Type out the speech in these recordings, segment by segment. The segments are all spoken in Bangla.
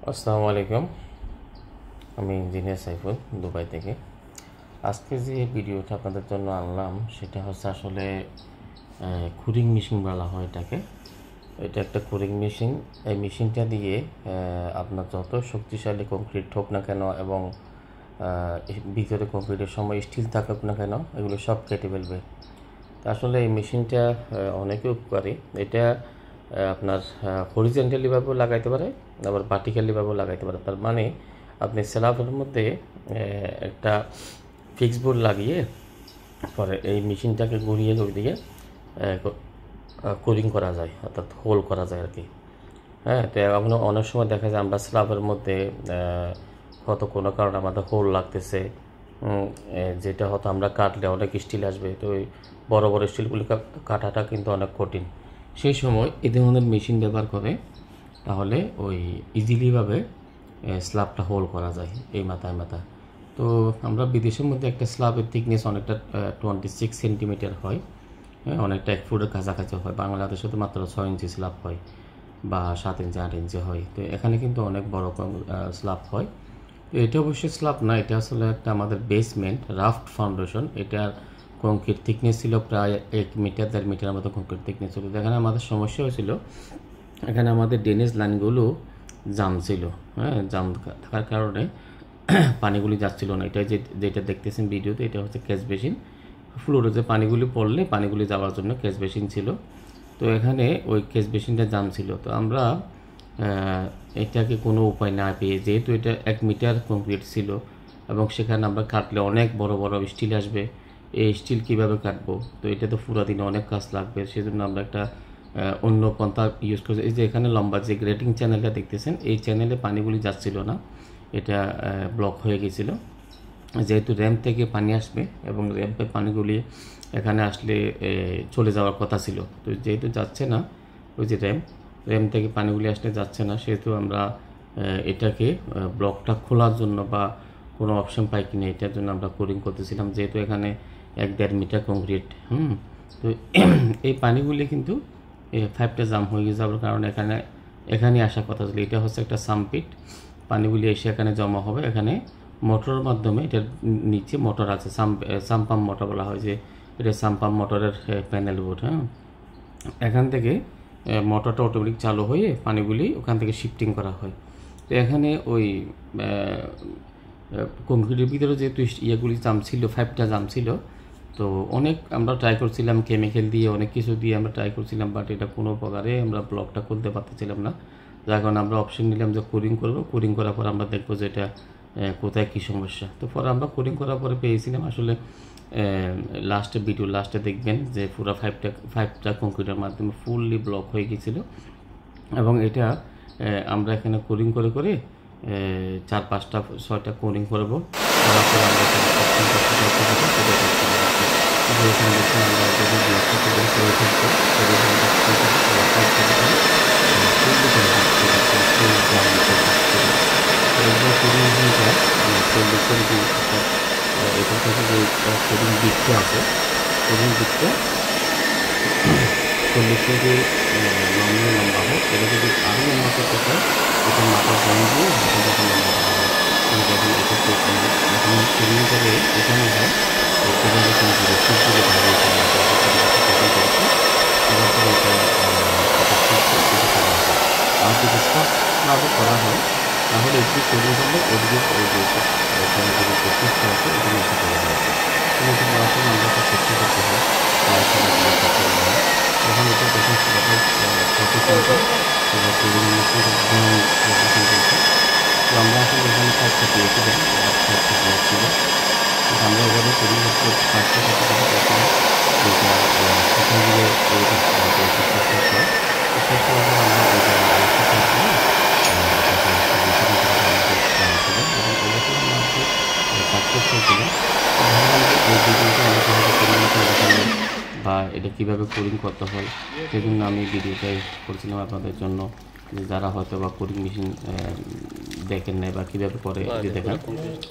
আসসালামু আলাইকুম। আমি ইঞ্জিনিয়ার সাইফুল, দুবাই থেকে। আজকে যে ভিডিওটা আপনাদের জন্য আনলাম সেটা হচ্ছে আসলে কুরিং মেশিন বলা হয় এটাকে। এটা একটা কুরিং মেশিন। এই মেশিনটা দিয়ে আপনার যত শক্তিশালী কংক্রিট হোক না কেন এবং ভিতরে কংক্রিটের সময় স্টিল থাকুক না কেন, এগুলো সব কেটে ফেলবে। তো আসলে এই মেশিনটা অনেকই উপকারী। এটা আপনার হরিজেন্টালিভাবেও লাগাইতে পারে, আবার ভার্টিক্যালিভাবেও লাগাইতে পারে। তার মানে আপনি স্ল্যাবের মধ্যে একটা ফিক্স বোর্ড লাগিয়ে পরে এই মেশিনটাকে ঘুরিয়ে দিয়ে কুলিং করা যায়, অর্থাৎ হোল করা যায় আর কি। হ্যাঁ, তো এখন অনেক সময় দেখা যায় আমরা স্ল্যাবের মধ্যে হয়তো কোনো কারণে আমাদের হোল লাগতেছে, যেটা হয়তো আমরা কাটলে অনেক স্টিল আসবে। তো ওই বড় বড় স্টিলগুলি কাটাটা কিন্তু অনেক কঠিন। সেই সময় এই ধরনের মেশিন ব্যবহার করে তাহলে ওই ইজিলিভাবে স্ল্যাবটা হোল করা যায় এই মাথায় মাথায়। তো আমরা বিদেশের মধ্যে একটা স্ল্যাবের থিকনেস অনেকটা 26 সেন্টিমিটার হয়, অনেকটা 1 ফুটের কাছাকাছি হয়। বাংলাদেশে তো মাত্র 6 ইঞ্চি স্ল্যাব হয় বা 7 ইঞ্চি 8 ইঞ্চি হয়। তো এখানে কিন্তু অনেক বড় স্ল্যাব হয়। তো এটা অবশ্যই স্ল্যাব না, এটা আসলে একটা আমাদের বেসমেন্ট, রাফট ফাউন্ডেশন। এটার কংক্রিট থিকনেস ছিল প্রায় 1 মিটার 1.5 মিটারের মতো কংক্রিট থিকনেস ছিল। এখানে আমাদের সমস্যা হয়েছিল, এখানে আমাদের ড্রেনেজ লাইনগুলো জাম ছিল। হ্যাঁ, জাম থাকার কারণে পানিগুলি যাচ্ছিল না। এটা যেটা দেখতেছেন ভিডিওতে, এটা হচ্ছে ক্যাচ বেসিন। ফ্লোরে যে পানিগুলি পড়লে পানিগুলি যাওয়ার জন্য ক্যাচ বেসিন ছিল। তো এখানে ওই ক্যাচ বেসিনটা জাম ছিল। তো আমরা এটাকে কোনো উপায় না পেয়ে, যেহেতু এটা 1 মিটার কংক্রিট ছিল এবং সেখানে আমরা কাটলে অনেক বড় বড় স্টিল আসবে, এই স্টিল কীভাবে কাটবো? তো এটা তো পুরো দিনে অনেক কাজ লাগবে। সেজন্য আমরা একটা অন্য পন্থা ইউজ করছি। এই যে এখানে লম্বা যে গ্রেটিং চ্যানেলটা দেখতেছেন, এই চ্যানেলে পানিগুলি যাচ্ছিল না, এটা ব্লক হয়ে গেছিলো। যেহেতু র্যাম্প থেকে পানি আসবে এবং র্যাম্পের পানিগুলি এখানে আসলে চলে যাওয়ার কথা ছিল, তো যেহেতু যাচ্ছে না, ওই যে র্যাম্প থেকে পানিগুলি আসলে যাচ্ছে না, সেহেতু আমরা এটাকে ব্লকটা খোলার জন্য বা কোনো অপশন পাই কিনা এটার জন্য আমরা কোরিং করতেছিলাম। যেহেতু এখানে 1-1.5 মিটার কংক্রিট, তো এই পানিগুলি কিন্তু 5টা জাম হয়ে যাওয়ার কারণে এখানে আসার কথা ছিল। এটা হচ্ছে একটা সামপিট, পানিগুলি এসে এখানে জমা হবে। এখানে মোটরের মাধ্যমে, এটার নিচে মোটর আছে, সামপাম্প মোটর বলা হয়, যে এটা সামপাম্প মোটরের প্যানেল বোর্ড। হ্যাঁ, এখান থেকে মোটরটা অটোমেটিক চালু হয়ে পানিগুলি ওখান থেকে শিফটিং করা হয়। তো এখানে ওই কংক্রিটের ভিতরে যেহেতু ইয়েগুলি জাম ছিল, 5টা জাম ছিল, তো অনেক আমরা ট্রাই করছিলাম, কেমিক্যাল দিয়ে অনেক কিছু দিয়ে আমরা ট্রাই করছিলাম, বাট এটা কোনো প্রকারে আমরা ব্লকটা খুলতে পারতেছিলাম না। যার কারণে আমরা অপশন নিলাম যে কোরিং করব। কোরিং করার পর আমরা দেখবো যে এটা কোথায় কী সমস্যা। তো পরে আমরা কোরিং করার পরে পেয়েছিলাম আসলে ভিডিও লাস্টে দেখবেন যে পুরো 5টা কংক্রিটের মাধ্যমে ফুললি ব্লক হয়ে গিয়েছিলো। এবং এটা আমরা এখানে কোরিং করে 4-5টা 6টা কোরিং করবো। করার পরে আমরা এখানে দেখুন আমরা যদি ব্লকটা কোরিং করে থাকবো, এটা থেকে যে কোরিং দিকটা আছে, কোরিং দিকটা 40 থেকে লম্বা হোক। এটা যদি আরও লম্বা করতে চায়, এটা মাথা জয়েন দিয়ে যখন লম্বা করা হয়, যখন এটা যখন কোরিং করে এখানে হয়, সেভাবে কিন্তু সূর্যকে ভালো আর যদি স্পষ্টভাবে করা হয়, তাহলে এটি কোরিং করলে ওদিকে ওই যে এখানে যদি প্রতিষ্ঠা আছে এখানে এসে চলে যাচ্ছে। কিন্তু এটা করার সময় আমরা একটা চেষ্টা করতে হয়, যখন এটা যখন কোরিং মেশিন করছে, তো আমরা আসলে এখানে 5টা পেয়েছিলাম, 5টা ব্লক ছিল। আমরা এভাবে কোরিং করতে 5টা করছিলাম, যেটা কোথায় গেলে ঠিকঠাক হয়। তো শেষ করার পর আমরা ওই জায়গায় আরেকটা কাজ দিয়ে সাকসেসফুল ছিল। ভাবলাম যে এই ভিডিওটা আমি কীভাবে কোরিং দেখাবো বা এটা কীভাবে কোরিং করতে হয়, সেজন্য আমি ভিডিওটাই করছিলাম আপনাদের জন্য, যে যারা হয়তো বা কোরিং মেশিন দেখেন নাই বা কীভাবে করে যে দেখেন।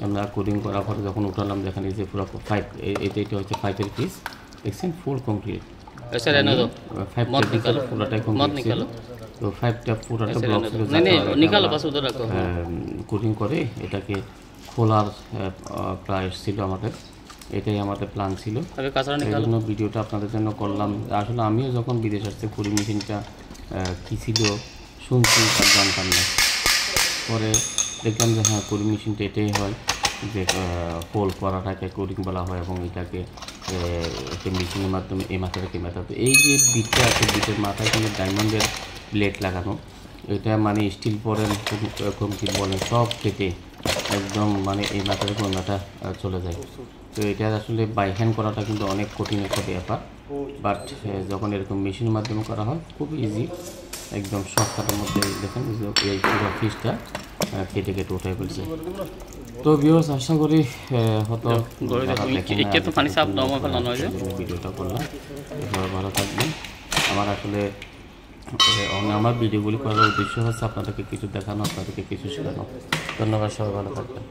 আমরা কোরিং করার পরে যখন উঠালাম, দেখেন এই যে পুরো 5, এটা হচ্ছে 5-এর পিস, দেখছেন ফুল কংক্রিট। 5 পুরোটাই কংক্রিট ছিল। তো 5টা পুরোটা ব্লক ছিল কোটিং করে এটাকে খোলার প্রায় ছিল আমাদের, এটাই আমাদের প্ল্যান ছিল। এই জন্য ভিডিওটা আপনাদের জন্য করলাম। আসলে আমিও যখন বিদেশ আসতে কুড়ি মেশিনটা কী ছিল শুনছি আর জানতাম না, পরে দেখলাম যে হ্যাঁ কুড়ি মেশিনটা এটাই হয় যে হোল করাটাকে কোডিং বলা হয় এবং এটাকে একটা মেশিনের মাধ্যমে এই মাথা থেকে মাথা। তো এই যে বিটটা আছে বিটের মাথায় কিন্তু ডায়মন্ডের প্লেট লাগানো, এটা মানে স্টিল পরেন কি বলেন সব কেটে একদম মানে এই মাথা থেকে ওই মাথা চলে যায়। তো এটা আসলে বাই হ্যান্ড করাটা কিন্তু অনেক কঠিন একটা ব্যাপার, বাট যখন এরকম মেশিনের মাধ্যমে করা হয় খুব ইজি, একদম শর্টকাটের মধ্যে দেখেন এই পুরো পিসটা কেটে কেটে উঠে ফেলছে। তো ভিউয়ার্স আশা করি হয়তো ভিডিওটা করলাম, সবাই ভালো থাকবেন। আমার আসলে আমার ভিডিওগুলি করার উদ্দেশ্য হচ্ছে আপনাদেরকে কিছু দেখানো, আপনাদেরকে কিছু শেখানো। ধন্যবাদ, সবাই ভালো থাকবেন।